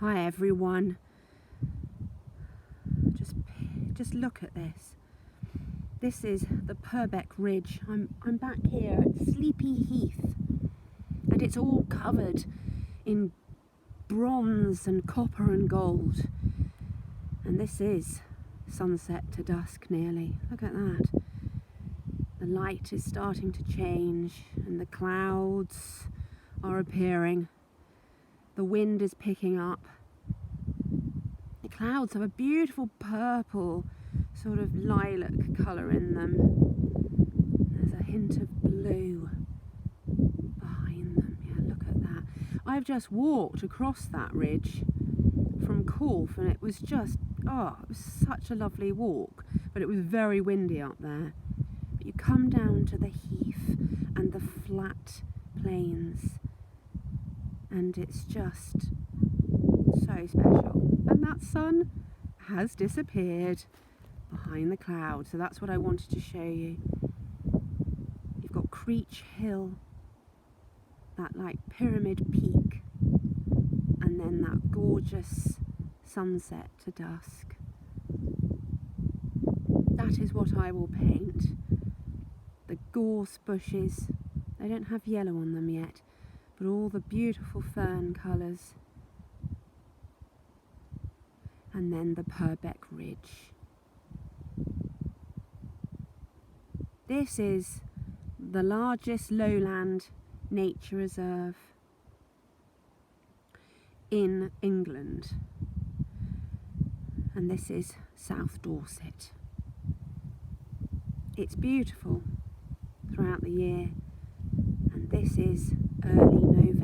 Hi everyone. Just look at this. This is the Purbeck Ridge. I'm back here at Sleepy Heath, and it's all covered in bronze and copper and gold. And this is sunset to dusk nearly. Look at that. The light is starting to change and the clouds are appearing. The wind is picking up. The clouds have a beautiful purple, sort of lilac colour in them. There's a hint of blue behind them. Yeah, look at that. I've just walked across that ridge from Corfe, and it was just, it was such a lovely walk, but it was very windy up there. But you come down to the heath and the flat plains, and it's just so special. And that sun has disappeared behind the clouds, so that's what I wanted to show you. You've got Creech Hill, that like pyramid peak, and then that gorgeous sunset to dusk. That is what I will paint. The gorse bushes, they don't have yellow on them yet, but all the beautiful fern colours. And then the Purbeck Ridge. This is the largest lowland nature reserve in England, and this is South Dorset. It's beautiful throughout the year, and this is early November.